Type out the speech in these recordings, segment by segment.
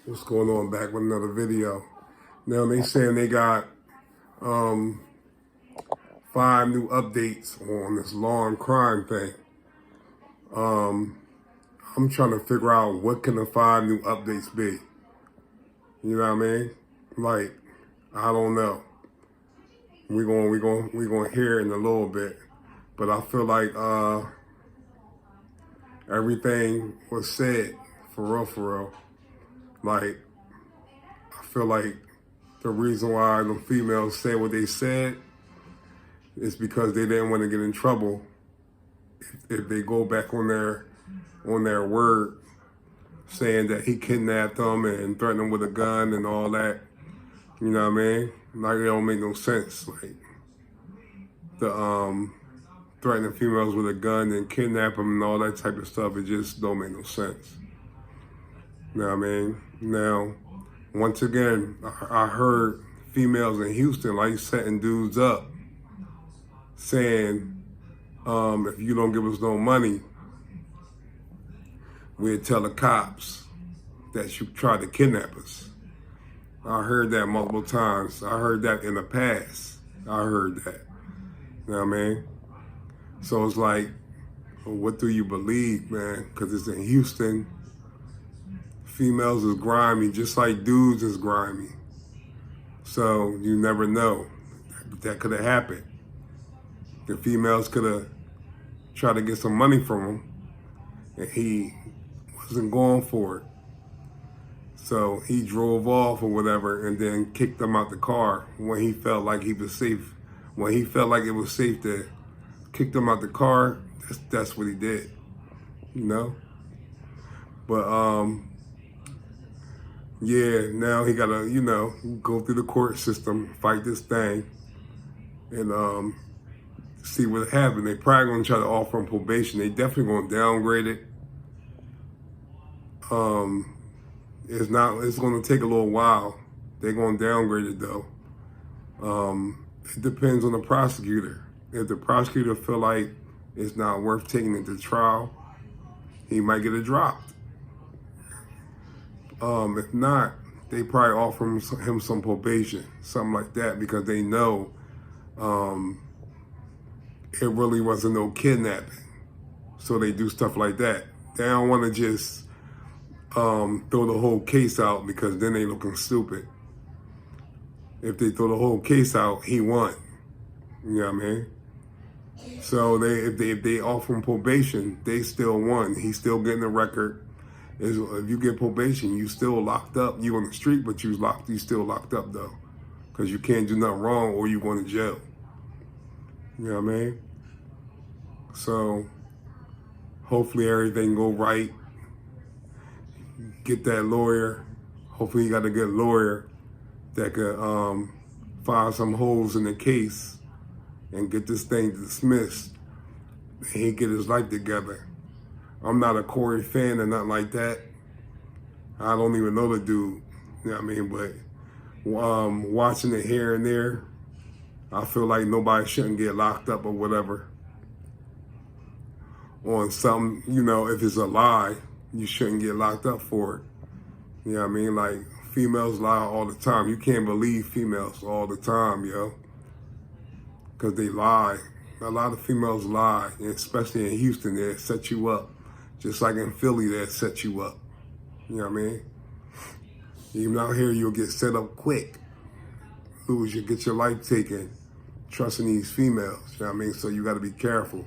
What's going on? Back with another video. Now they saying they got 5 new updates on this law and crime thing. I'm trying to figure out what can the 5 new updates be. You know what I mean? Like, I don't know. We're gonna hear it in a little bit, but I feel like everything was said for real. Like, I feel like the reason why the females said what they said is because they didn't want to get in trouble if they go back on their word saying that he kidnapped them and threatened them with a gun and all that. You know what I mean? Like, it don't make no sense. Like, the threatening females with a gun and kidnap them and all that type of stuff, it just don't make no sense. You know what I mean? Now, once again, I heard females in Houston like setting dudes up, saying, if you don't give us no money, we'll tell the cops that you tried to kidnap us. I heard that multiple times. I heard that in the past. I heard that. You know what I mean? So it's like, well, what do you believe, man? Because it's in Houston. Females is grimy, just like dudes is grimy. So you never know. That could have happened. The females could have tried to get some money from him, and he wasn't going for it. So he drove off or whatever and then kicked them out the car when he felt like he was safe. When he felt like it was safe to kick them out the car, that's what he did, you know? But, yeah, now he gotta, go through the court system, fight this thing, and see what happened. They probably gonna try to offer him probation. They definitely gonna downgrade it. It's gonna take a little while. They're gonna downgrade it though. It depends on the prosecutor. If the prosecutor feel like it's not worth taking it to trial, he might get it dropped. If not, they probably offer him some probation, something like that, because they know it really wasn't no kidnapping. So they do stuff like that. They don't want to just throw the whole case out, because then they looking stupid. If they throw the whole case out, he won. You know what I mean? So if they offer him probation, they still won. He's still getting a record. If you get probation, you still locked up. You on the street, but you still locked up though, because you can't do nothing wrong or you going to jail. You know what I mean? So hopefully everything go right. Get that lawyer. Hopefully you got a good lawyer that could find some holes in the case and get this thing dismissed. And he get his life together. I'm not a Corey fan or nothing like that. I don't even know the dude. You know what I mean? But watching it here and there, I feel like nobody shouldn't get locked up or whatever on something. If it's a lie, you shouldn't get locked up for it. You know what I mean? Like, females lie all the time. You can't believe females all the time, yo. Because they lie. A lot of females lie, and especially in Houston, they'll set you up. Just like in Philly, they'll set you up. You know what I mean? Even out here, you'll get set up quick. You'll get your life taken trusting these females. You know what I mean? So you got to be careful.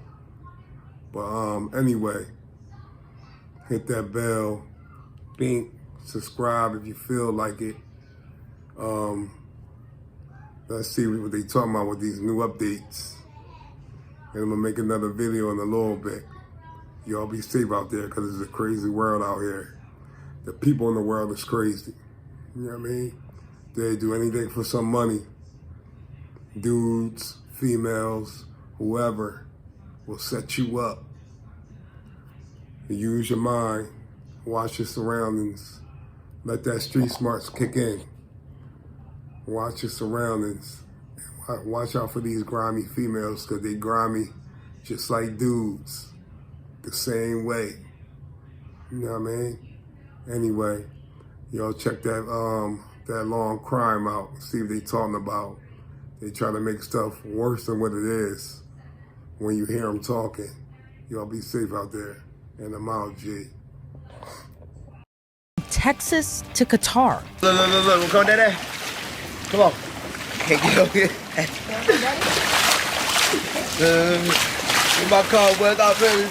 But anyway, hit that bell. Bing. Subscribe if you feel like it. Let's see what they talking about with these new updates. And I'm gonna make another video in a little bit. Y'all be safe out there, because it's a crazy world out here. The people in the world is crazy. You know what I mean? They do anything for some money. Dudes, females, whoever will set you up. Use your mind. Watch your surroundings. Let that street smarts kick in. Watch your surroundings. Watch out for these grimy females, because they grimy just like dudes. The same way. You know what I mean? Anyway, Y'all check that long crime out. See what they talking about. They try to make stuff worse than what it is when you hear them talking. Y'all be safe out there. And I'm out, G. Texas to Qatar. Look, come down there. Come on. Can't get over here. My car was out there.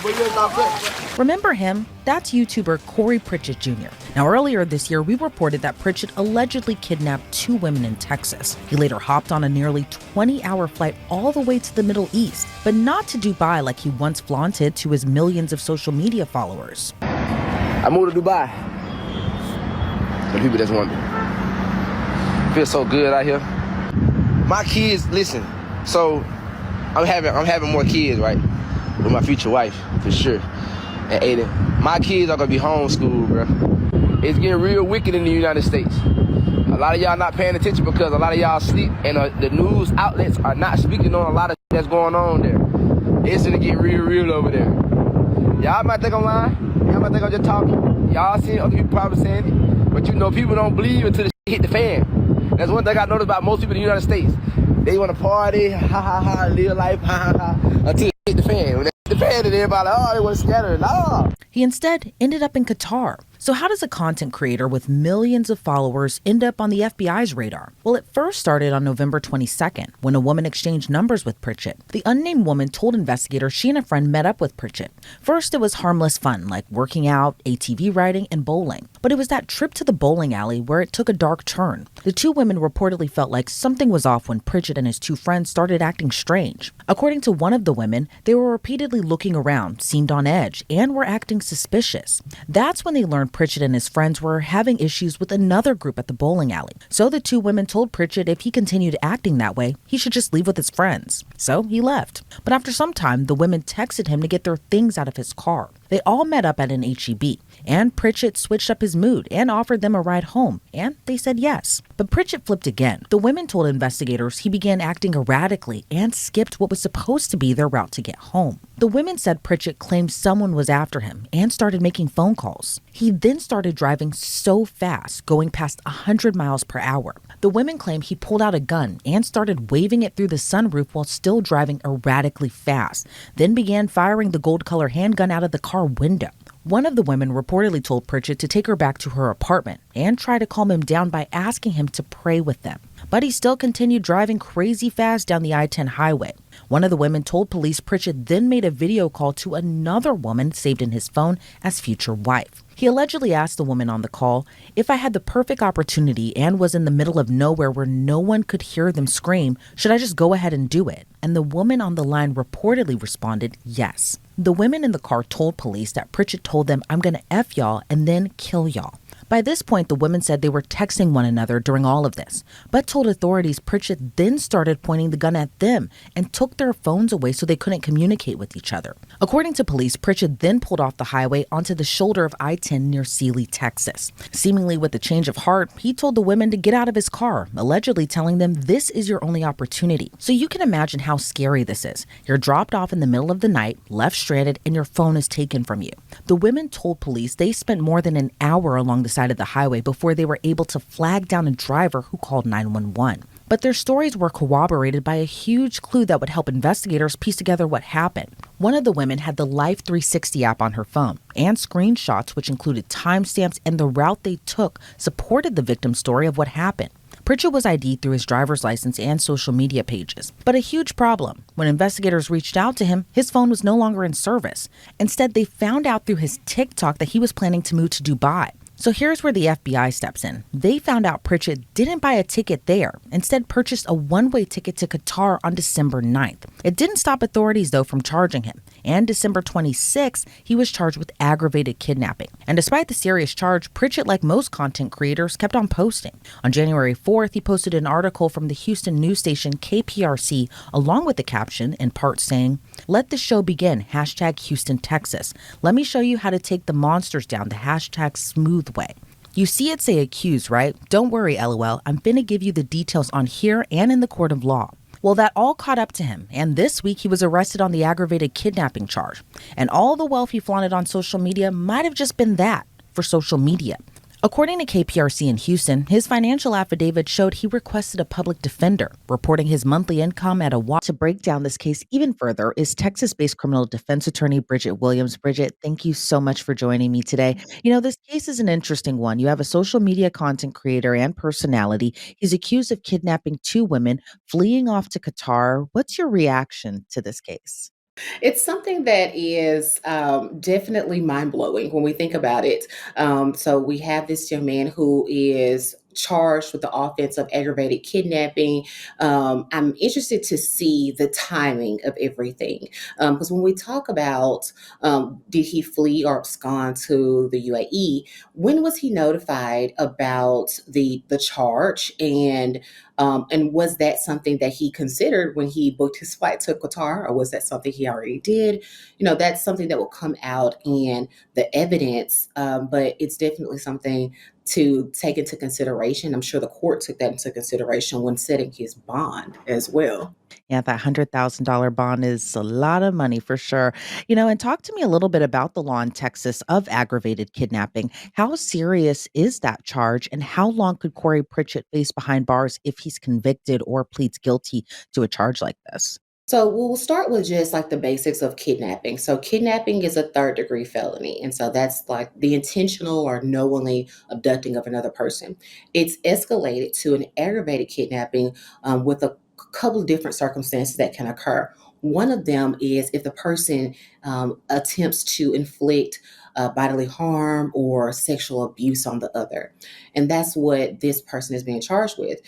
Remember him? That's YouTuber Corey Pritchett Jr. Now, earlier this year, we reported that Pritchett allegedly kidnapped 2 women in Texas. He later hopped on a nearly 20-hour flight all the way to the Middle East, but not to Dubai like he once flaunted to his millions of social media followers. I moved to Dubai. The people that's wondering. Feel so good out here. My kids, listen. So I'm having more kids, right? With my future wife, for sure. And Aiden, my kids are gonna be homeschooled, bro. It's getting real wicked in the United States. A lot of y'all not paying attention because a lot of y'all sleep, and the news outlets are not speaking on a lot of that's going on there. It's gonna get real over there. Y'all might think I'm lying. Y'all might think I'm just talking. Y'all seen other people probably saying it, but you know people don't believe until the shit hit the fan. That's one thing I noticed about most people in the United States. They want to party, live life, until it hit the fan. When it hit the fan, and everybody like, oh, they want to scatter. No. He instead ended up in Qatar. So how does a content creator with millions of followers end up on the FBI's radar? Well, it first started on November 22nd, when a woman exchanged numbers with Pritchett. The unnamed woman told investigators she and a friend met up with Pritchett. First, it was harmless fun, like working out, ATV riding, and bowling. But it was that trip to the bowling alley where it took a dark turn. The 2 women reportedly felt like something was off when Pritchett and his 2 friends started acting strange. According to one of the women, they were repeatedly looking around, seemed on edge, and were acting suspicious. That's when they learned Pritchett and his friends were having issues with another group at the bowling alley. So the 2 women told Pritchett if he continued acting that way, he should just leave with his friends. So he left. But after some time, the women texted him to get their things out of his car. They all met up at an H-E-B, and Pritchett switched up his mood and offered them a ride home, and they said yes. But Pritchett flipped again. The women told investigators he began acting erratically and skipped what was supposed to be their route to get home. The women said Pritchett claimed someone was after him and started making phone calls. He then started driving so fast, going past 100 miles per hour. The women claim he pulled out a gun and started waving it through the sunroof while still driving erratically fast, then began firing the gold-color handgun out of the car window. One of the women reportedly told Pritchett to take her back to her apartment and try to calm him down by asking him to pray with them. But he still continued driving crazy fast down the I-10 highway. One of the women told police Pritchett then made a video call to another woman saved in his phone as future wife. He allegedly asked the woman on the call, "If I had the perfect opportunity and was in the middle of nowhere where no one could hear them scream, should I just go ahead and do it?" And the woman on the line reportedly responded, yes. The women in the car told police that Pritchett told them, "I'm gonna F y'all and then kill y'all." By this point, the women said they were texting one another during all of this, but told authorities Pritchett then started pointing the gun at them and took their phones away so they couldn't communicate with each other. According to police, Pritchett then pulled off the highway onto the shoulder of I-10 near Sealy, Texas. Seemingly with a change of heart, he told the women to get out of his car, allegedly telling them this is your only opportunity. So you can imagine how scary this is. You're dropped off in the middle of the night, left stranded, and your phone is taken from you. The women told police they spent more than an hour along the side of the highway before they were able to flag down a driver who called 911. But their stories were corroborated by a huge clue that would help investigators piece together what happened. One of the women had the Life 360 app on her phone, and screenshots, which included timestamps and the route they took, supported the victim's story of what happened. Pritchett was ID'd through his driver's license and social media pages. But a huge problem. When investigators reached out to him, his phone was no longer in service. Instead, they found out through his TikTok that he was planning to move to Dubai. So here's where the FBI steps in. They found out Pritchett didn't buy a ticket there, instead purchased a one-way ticket to Qatar on December 9th. It didn't stop authorities, though, from charging him. And December 26th, he was charged with aggravated kidnapping. And despite the serious charge, Pritchett, like most content creators, kept on posting. On January 4th, he posted an article from the Houston news station KPRC, along with the caption, in part saying, "Let the show begin, hashtag Houston, Texas. Let me show you how to take the monsters down the hashtag smooth way." You see it say accused, right? Don't worry, LOL. I'm finna give you the details on here and in the court of law. Well, that all caught up to him, and this week he was arrested on the aggravated kidnapping charge. And all the wealth he flaunted on social media might have just been that, for social media. According to KPRC in Houston, his financial affidavit showed he requested a public defender, reporting his monthly income at a watch. To break down this case even further is Texas based criminal defense attorney Bridget Williams. Bridget, thank you so much for joining me today. This case is an interesting one. You have a social media content creator and personality. He's accused of kidnapping two women, fleeing off to Qatar. What's your reaction to this case? It's something that is definitely mind blowing when we think about it. So we have this young man who is charged with the offense of aggravated kidnapping. I'm interested to see the timing of everything because when we talk about did he flee or abscond to the UAE, when was he notified about the charge and was that something that he considered when he booked his flight to Qatar, or was that something he already did? That's something that will come out in the evidence, but it's definitely something to take into consideration. I'm sure the court took that into consideration when setting his bond as well. Yeah, that $100,000 bond is a lot of money for sure. And talk to me a little bit about the law in Texas of aggravated kidnapping. How serious is that charge, and how long could Corey Pritchett face behind bars if he's convicted or pleads guilty to a charge like this? So we'll start with just like the basics of kidnapping. So kidnapping is a third degree felony. And so that's like the intentional or knowingly abducting of another person. It's escalated to an aggravated kidnapping with a couple of different circumstances that can occur. One of them is if the person attempts to inflict bodily harm or sexual abuse on the other. And that's what this person is being charged with.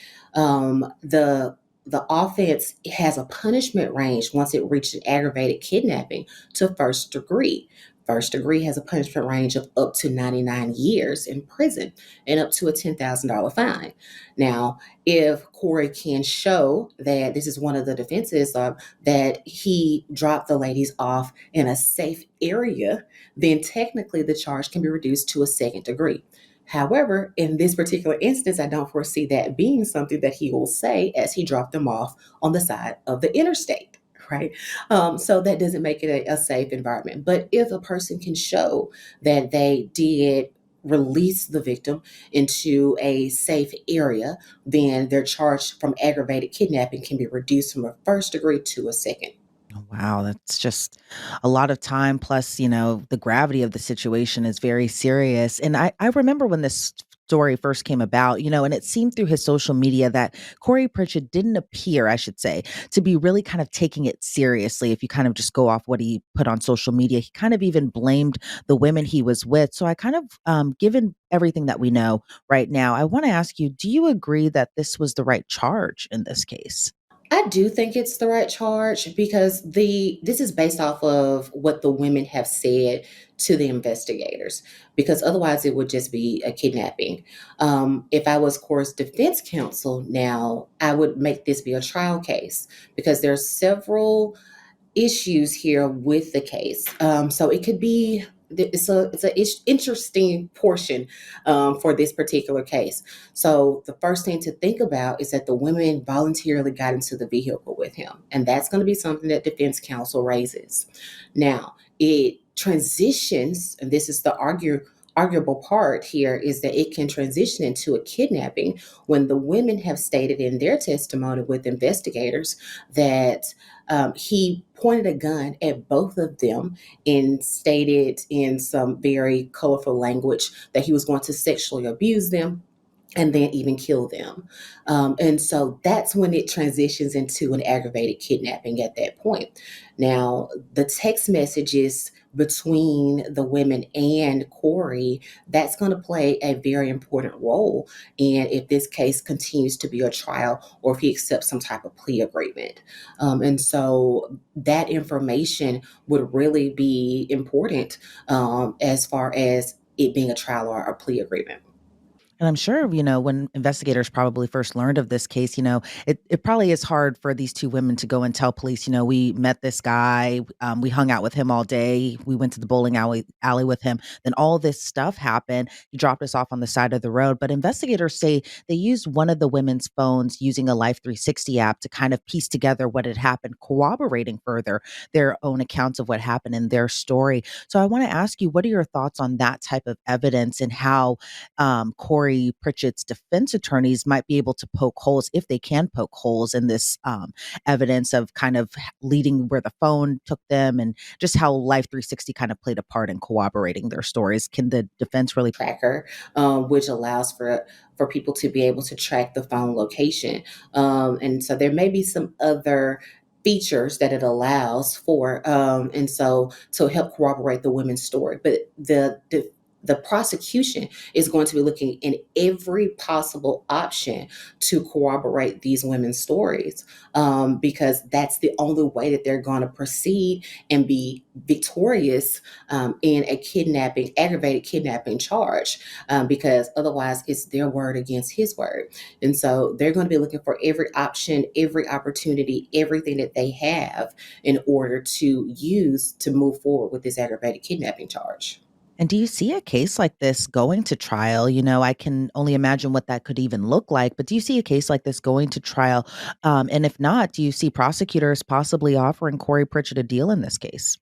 The offense has a punishment range once it reaches aggravated kidnapping to first degree. First degree has a punishment range of up to 99 years in prison and up to a $10,000 fine. Now, if Corey can show that this is one of the defenses that he dropped the ladies off in a safe area, then technically the charge can be reduced to a second degree. However, in this particular instance, I don't foresee that being something that he will say as he dropped them off on the side of the interstate, right? So that doesn't make it a safe environment. But if a person can show that they did release the victim into a safe area, then their charge from aggravated kidnapping can be reduced from a first degree to a second. Oh, wow, that's just a lot of time. Plus, the gravity of the situation is very serious. And I remember when this story first came about, and it seemed through his social media that Corey Pritchett didn't appear, I should say, to be really kind of taking it seriously. If you kind of just go off what he put on social media, he kind of even blamed the women he was with. So I kind of, given everything that we know right now, I want to ask you, do you agree that this was the right charge in this case? I do think it's the right charge because this is based off of what the women have said to the investigators, because otherwise it would just be a kidnapping. If I was Cora's defense counsel now, I would make this be a trial case because there's several issues here with the case. So it could be it's a interesting portion for this particular case. So the first thing to think about is that the women voluntarily got into the vehicle with him, and that's going to be something that defense counsel raises. Now it transitions, and this is the arguable part here, is that it can transition into a kidnapping when the women have stated in their testimony with investigators that he pointed a gun at both of them and stated in some very colorful language that he was going to sexually abuse them and then even kill them. And so that's when it transitions into an aggravated kidnapping at that point. Now, the text messages between the women and Corey, that's going to play a very important role in if this case continues to be a trial or if he accepts some type of plea agreement. And so that information would really be important as far as it being a trial or a plea agreement. And I'm sure, when investigators probably first learned of this case, it probably is hard for these two women to go and tell police, we met this guy, we hung out with him all day, we went to the bowling alley with him. Then all this stuff happened. He dropped us off on the side of the road. But investigators say they used one of the women's phones using a Life 360 app to kind of piece together what had happened, corroborating further their own accounts of what happened in their story. So I want to ask you, what are your thoughts on that type of evidence and how Corey Pritchett's defense attorneys might be able to poke holes, if they can poke holes in this evidence of kind of leading where the phone took them, and just how Life 360 kind of played a part in corroborating their stories? Can the defense really tracker, which allows for people to be able to track the phone location. And so there may be some other features that it allows for, and so to help corroborate the women's story. But the prosecution is going to be looking in every possible option to corroborate these women's stories, because that's the only way that they're going to proceed and be victorious in a aggravated kidnapping charge, because otherwise it's their word against his word. And so they're going to be looking for every option, every opportunity, everything that they have in order to use to move forward with this aggravated kidnapping charge. And do you see a case like this going to trial? I can only imagine what that could even look like, but do you see a case like this going to trial? And if not, do you see prosecutors possibly offering Corey Pritchett a deal in this case?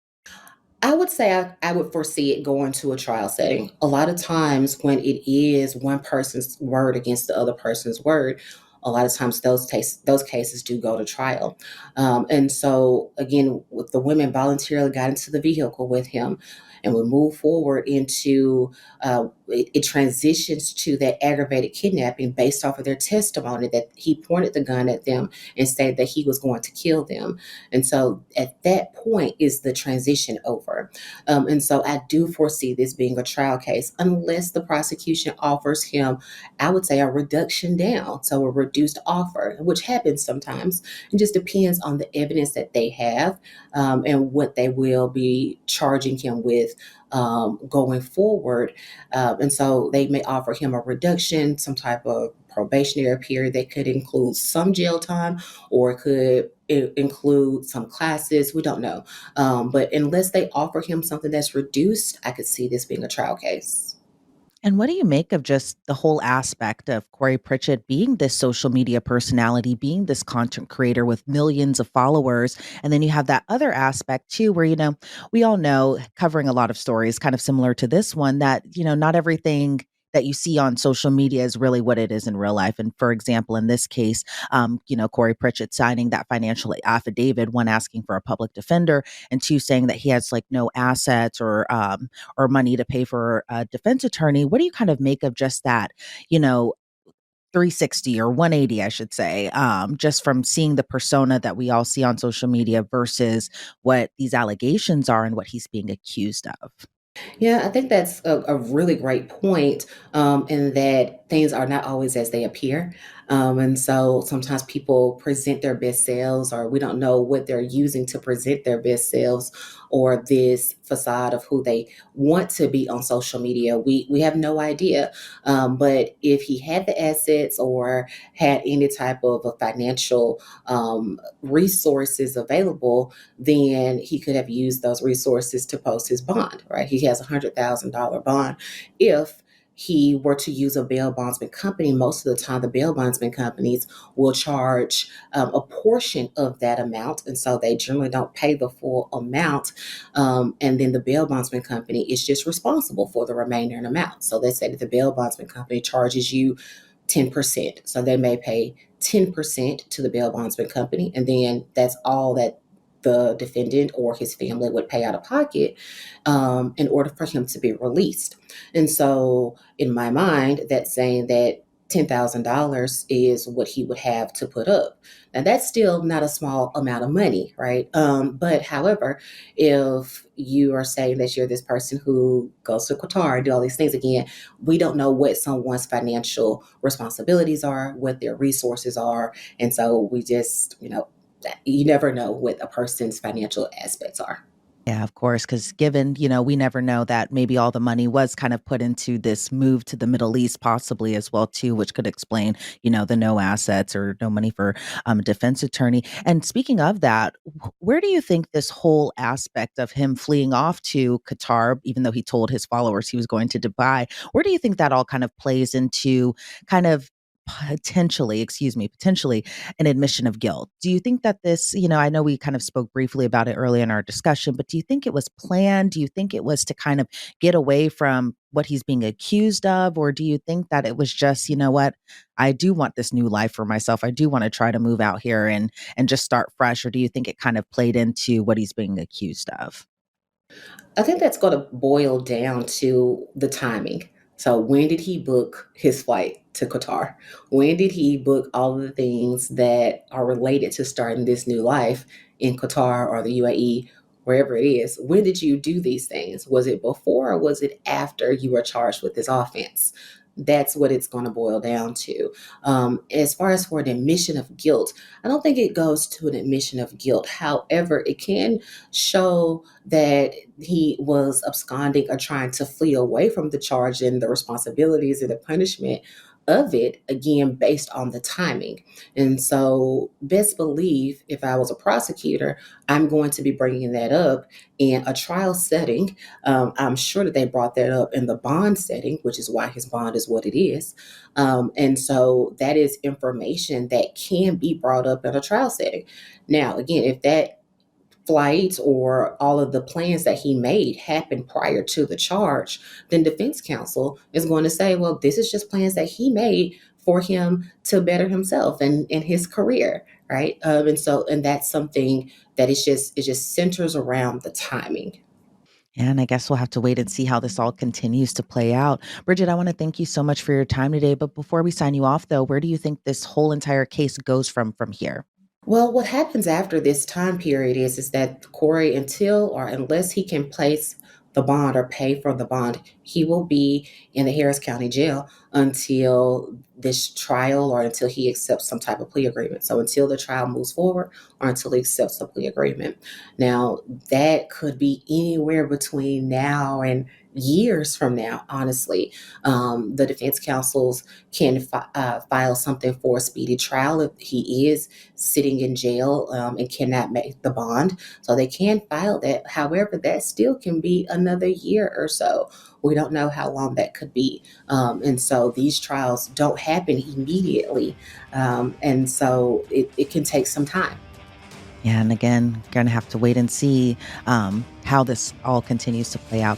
I would say I would foresee it going to a trial setting. A lot of times when it is one person's word against the other person's word, a lot of times those cases do go to trial. And so again, with the women voluntarily got into the vehicle with him and would move forward into, it transitions to that aggravated kidnapping based off of their testimony that he pointed the gun at them and said that he was going to kill them. And so at that point is the transition over. And so I do foresee this being a trial case unless the prosecution offers him, I would say, a reduction down. So a reduced offer, which happens sometimes. It just depends on the evidence that they have, and what they will be charging him with going forward. And so they may offer him a reduction, some type of probationary period that could include some jail time, or it could include some classes. We don't know. But unless they offer him something that's reduced, I could see this being a trial case. And what do you make of just the whole aspect of Corey Pritchett being this social media personality, being this content creator with millions of followers? And then you have that other aspect too, where, we all know, covering a lot of stories kind of similar to this one, that, not everything that you see on social media is really what it is in real life. And for example, in this case, Corey Pritchett signing that financial affidavit, one asking for a public defender, and two saying that he has like no assets or money to pay for a defense attorney. What do you kind of make of just that, 360 or 180, I should say, just from seeing the persona that we all see on social media versus what these allegations are and what he's being accused of? Yeah, I think that's a really great point, in that things are not always as they appear. And so sometimes people present their best selves, or we don't know what they're using to present their best selves, or this facade of who they want to be on social media. We have no idea. But if he had the assets or had any type of a financial resources available, then he could have used those resources to post his bond, right? He has $100,000 bond. If he were to use a bail bondsman company, most of the time the bail bondsman companies will charge a portion of that amount. And so they generally don't pay the full amount. And then the bail bondsman company is just responsible for the remaining amount. So they say that the bail bondsman company charges you 10%. So they may pay 10% to the bail bondsman company, and then that's all that the defendant or his family would pay out of pocket in order for him to be released. And so in my mind, that's saying that $10,000 is what he would have to put up. Now that's still not a small amount of money, right? But however, if you are saying that you're this person who goes to Qatar and do all these things, again, we don't know what someone's financial responsibilities are, what their resources are. And so we just, you never know what a person's financial aspects are. Yeah, of course, because given, we never know that maybe all the money was kind of put into this move to the Middle East possibly as well too, which could explain, the no assets or no money for a defense attorney. And speaking of that, where do you think this whole aspect of him fleeing off to Qatar, even though he told his followers he was going to Dubai, where do you think that all kind of plays into kind of potentially an admission of guilt? Do you think that this, I know we kind of spoke briefly about it earlier in our discussion, but do you think it was planned? Do you think it was to kind of get away from what he's being accused of? Or do you think that it was just, what, I do want this new life for myself. I do want to try to move out here and just start fresh. Or do you think it kind of played into what he's being accused of? I think that's going to boil down to the timing. So, when did he book his flight to Qatar? When did he book all of the things that are related to starting this new life in Qatar or the UAE, wherever it is? When did you do these things? Was it before or was it after you were charged with this offense? That's what it's going to boil down to. As far as for an admission of guilt, I don't think it goes to an admission of guilt. However, it can show that he was absconding or trying to flee away from the charge and the responsibilities and the punishment of it, again, based on the timing. And so, best believe if I was a prosecutor, I'm going to be bringing that up in a trial setting. I'm sure that they brought that up in the bond setting, which is why his bond is what it is. And so, that is information that can be brought up in a trial setting. Now, again, if that flight or all of the plans that he made happened prior to the charge, then defense counsel is going to say, well, this is just plans that he made for him to better himself and his career, right? And that's something that it just centers around the timing. And I guess we'll have to wait and see how this all continues to play out. Bridget, I want to thank you so much for your time today. But before we sign you off, though, where do you think this whole entire case goes from here? Well, what happens after this time period is that Corey, until or unless he can place the bond or pay for the bond, he will be in the Harris County Jail until this trial or until he accepts some type of plea agreement. So until the trial moves forward or until he accepts a plea agreement. Now, that could be anywhere between now and years from now, honestly. The defense counsels can file something for a speedy trial if he is sitting in jail and cannot make the bond. So they can file that. However, that still can be another year or so. We don't know how long that could be. And so these trials don't happen immediately. And so it can take some time. And again, going to have to wait and see how this all continues to play out.